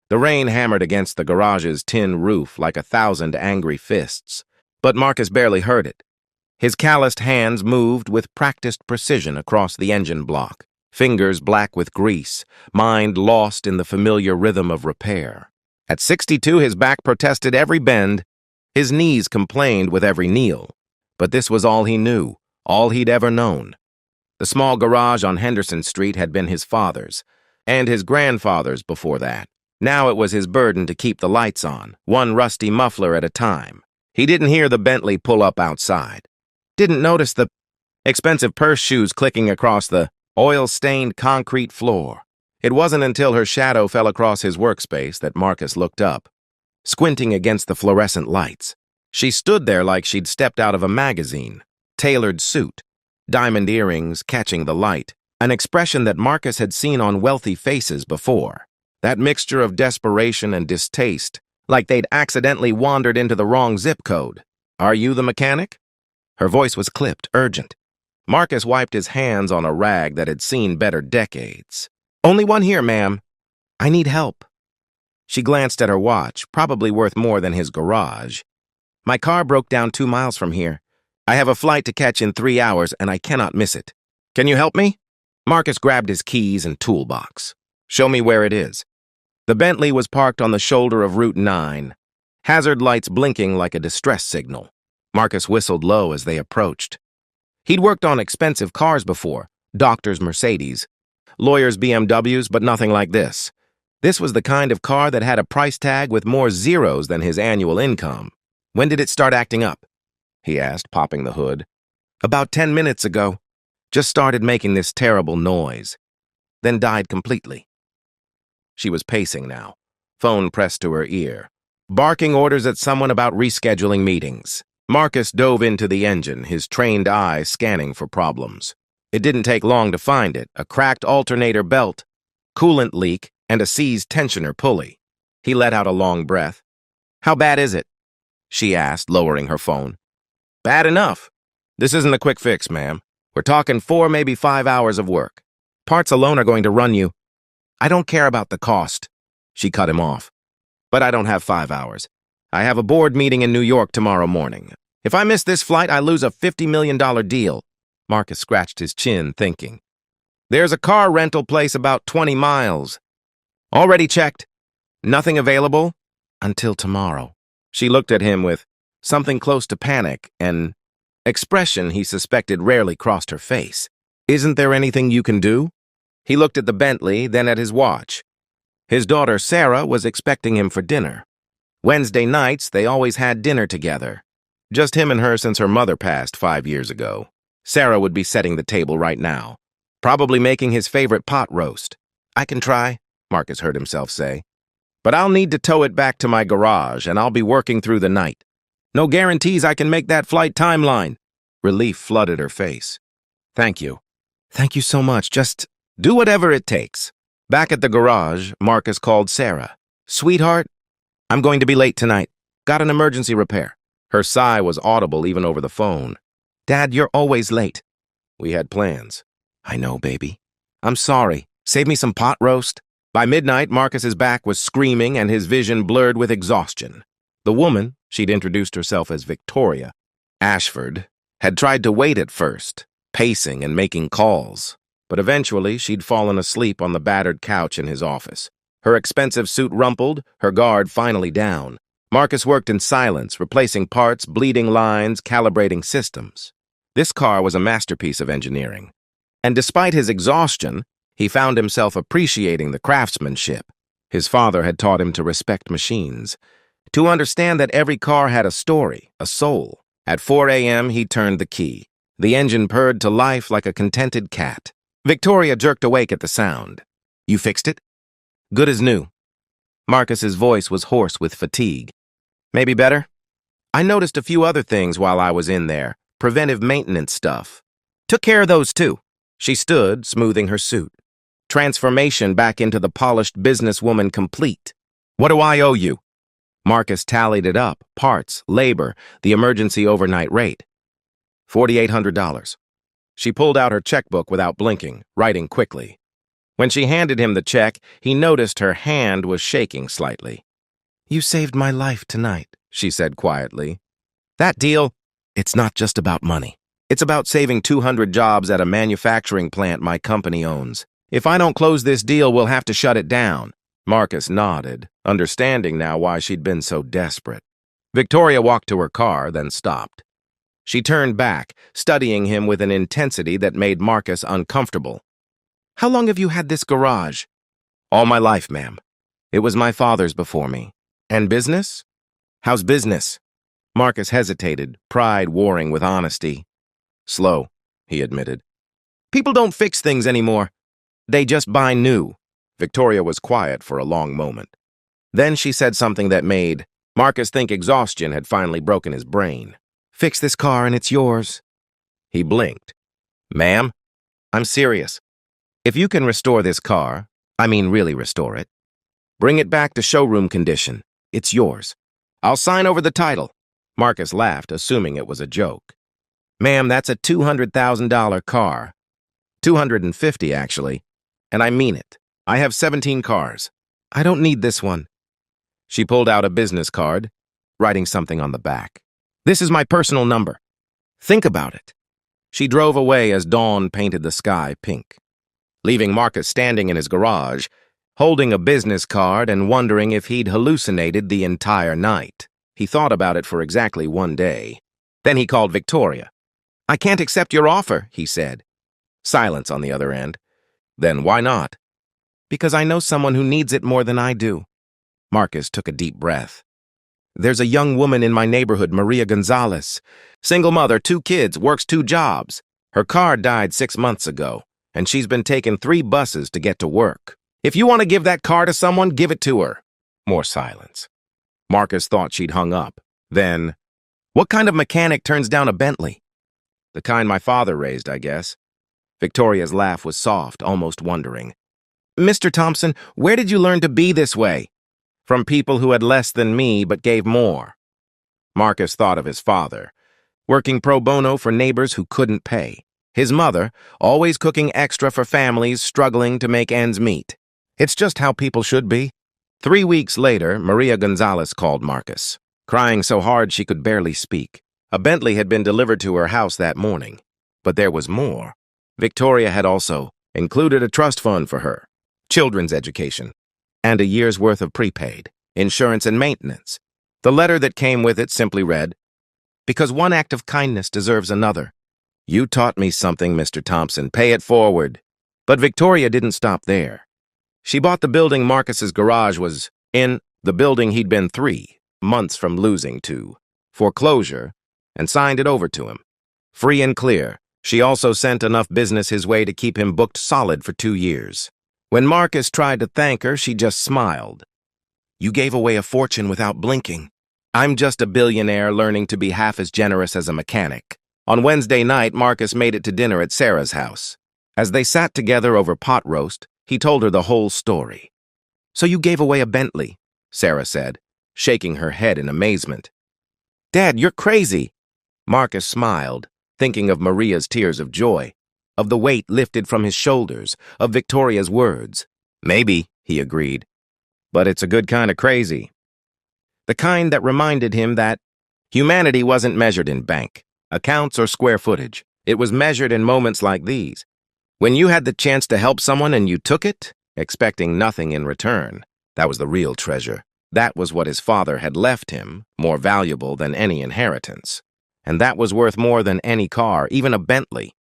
The rain hammered against the garage's tin roof like 1,000 angry fists, but Marcus barely heard it. His calloused hands moved with practiced precision across the engine block, fingers black with grease, mind lost in the familiar rhythm of repair. At 62, his back protested every bend, his knees complained with every kneel. But this was all he knew, all he'd ever known. The small garage on Henderson Street had been his father's, and his grandfather's before that. Now it was his burden to keep the lights on, one rusty muffler at a time. He didn't hear the Bentley pull up outside. Didn't notice the expensive purse shoes clicking across the oil-stained concrete floor. It wasn't until her shadow fell across his workspace that Marcus looked up, squinting against the fluorescent lights. She stood there like she'd stepped out of a magazine, tailored suit, diamond earrings catching the light, an expression that Marcus had seen on wealthy faces before. That mixture of desperation and distaste, like they'd accidentally wandered into the wrong zip code. "Are you the mechanic?" Her voice was clipped, urgent. Marcus wiped his hands on a rag that had seen better decades. "Only one here, ma'am. I need help." She glanced at her watch, probably worth more than his garage. "My car broke down 2 miles from here. I have a flight to catch in 3 hours, and I cannot miss it. Can you help me?" Marcus grabbed his keys and toolbox. "Show me where it is." The Bentley was parked on the shoulder of Route 9, hazard lights blinking like a distress signal. Marcus whistled low as they approached. He'd worked on expensive cars before, doctors' Mercedes, lawyers' BMWs, but nothing like this. This was the kind of car that had a price tag with more zeros than his annual income. "When did it start acting up?" he asked, popping the hood. "About 10 minutes ago. Just started making this terrible noise. Then died completely." She was pacing now, phone pressed to her ear, barking orders at someone about rescheduling meetings. Marcus dove into the engine, his trained eye scanning for problems. It didn't take long to find it: a cracked alternator belt, coolant leak, and a seized tensioner pulley. He let out a long breath. "How bad is it?" she asked, lowering her phone. "Bad enough. This isn't a quick fix, ma'am. We're talking 4, maybe 5 hours of work. Parts alone are going to run you." "I don't care about the cost," she cut him off. "But I don't have 5 hours. I have a board meeting in New York tomorrow morning. If I miss this flight, I lose a $50 million deal." Marcus scratched his chin, thinking. "There's a car rental place about 20 miles. Already checked. Nothing available until tomorrow." She looked at him with something close to panic, an expression he suspected rarely crossed her face. "Isn't there anything you can do?" He looked at the Bentley, then at his watch. His daughter, Sarah, was expecting him for dinner. Wednesday nights, they always had dinner together. Just him and her since her mother passed 5 years ago. Sarah would be setting the table right now, probably making his favorite pot roast. "I can try," Marcus heard himself say. "But I'll need to tow it back to my garage, and I'll be working through the night. No guarantees I can make that flight timeline." Relief flooded her face. "Thank you. Thank you so much. Just do whatever it takes." Back at the garage, Marcus called Sarah. "Sweetheart, I'm going to be late tonight. Got an emergency repair." Her sigh was audible even over the phone. "Dad, you're always late." "We had plans." "I know, baby. I'm sorry. Save me some pot roast." By midnight, Marcus's back was screaming and his vision blurred with exhaustion. The woman, she'd introduced herself as Victoria Ashford, had tried to wait at first, pacing and making calls. But eventually, she'd fallen asleep on the battered couch in his office. Her expensive suit rumpled, her guard finally down. Marcus worked in silence, replacing parts, bleeding lines, calibrating systems. This car was a masterpiece of engineering. And despite his exhaustion, he found himself appreciating the craftsmanship. His father had taught him to respect machines, to understand that every car had a story, a soul. At 4 a.m., he turned the key. The engine purred to life like a contented cat. Victoria jerked awake at the sound. "You fixed it?" "Good as new." Marcus's voice was hoarse with fatigue. "Maybe better?" "I noticed a few other things while I was in there, preventive maintenance stuff. Took care of those too." She stood, smoothing her suit. Transformation back into the polished businesswoman complete. "What do I owe you?" Marcus tallied it up, parts, labor, the emergency overnight rate. $4,800. She pulled out her checkbook without blinking, writing quickly. When she handed him the check, he noticed her hand was shaking slightly. "You saved my life tonight," she said quietly. "That deal, it's not just about money. It's about saving 200 jobs at a manufacturing plant my company owns. If I don't close this deal, we'll have to shut it down." Marcus nodded, understanding now why she'd been so desperate. Victoria walked to her car, then stopped. She turned back, studying him with an intensity that made Marcus uncomfortable. "How long have you had this garage?" "All my life, ma'am. It was my father's before me." "And business?" "How's business?" Marcus hesitated, pride warring with honesty. "Slow," he admitted. "People don't fix things anymore. They just buy new." Victoria was quiet for a long moment. Then she said something that made Marcus think exhaustion had finally broken his brain. "Fix this car and it's yours." He blinked. "Ma'am, I'm serious. If you can restore this car, I mean really restore it, bring it back to showroom condition, it's yours. I'll sign over the title." Marcus laughed, assuming it was a joke. "Ma'am, that's a $200,000 car. 250, actually. And I mean it. I have 17 cars. I don't need this one." She pulled out a business card, writing something on the back. "This is my personal number. Think about it." She drove away as dawn painted the sky pink, leaving Marcus standing in his garage, holding a business card and wondering if he'd hallucinated the entire night. He thought about it for exactly one day. Then he called Victoria. "I can't accept your offer," he said. Silence on the other end. "Then why not?" "Because I know someone who needs it more than I do." Marcus took a deep breath. "There's a young woman in my neighborhood, Maria Gonzalez. Single mother, 2 kids, works 2 jobs. Her car died 6 months ago, and she's been taking 3 buses to get to work. If you want to give that car to someone, give it to her." More silence. Marcus thought she'd hung up. Then, "What kind of mechanic turns down a Bentley?" "The kind my father raised, I guess." Victoria's laugh was soft, almost wondering. "Mr. Thompson, where did you learn to be this way?" "From people who had less than me but gave more." Marcus thought of his father, working pro bono for neighbors who couldn't pay. His mother, always cooking extra for families struggling to make ends meet. It's just how people should be. 3 weeks later, Maria Gonzalez called Marcus, crying so hard she could barely speak. A Bentley had been delivered to her house that morning. But there was more. Victoria had also included a trust fund for her, children's education, and a year's worth of prepaid, insurance and maintenance. The letter that came with it simply read, "Because one act of kindness deserves another. You taught me something, Mr. Thompson. Pay it forward." But Victoria didn't stop there. She bought the building Marcus's garage was in, the building he'd been 3 months from losing to foreclosure, and signed it over to him. Free and clear. She also sent enough business his way to keep him booked solid for 2 years. When Marcus tried to thank her, she just smiled. "You gave away a fortune without blinking. I'm just a billionaire learning to be half as generous as a mechanic." On Wednesday night, Marcus made it to dinner at Sarah's house. As they sat together over pot roast, he told her the whole story. "So you gave away a Bentley," Sarah said, shaking her head in amazement. "Dad, you're crazy." Marcus smiled, thinking of Maria's tears of joy, of the weight lifted from his shoulders, of Victoria's words. "Maybe," he agreed, "but it's a good kind of crazy." The kind that reminded him that humanity wasn't measured in bank accounts or square footage. It was measured in moments like these. When you had the chance to help someone and you took it, expecting nothing in return. That was the real treasure. That was what his father had left him, more valuable than any inheritance. And that was worth more than any car, even a Bentley.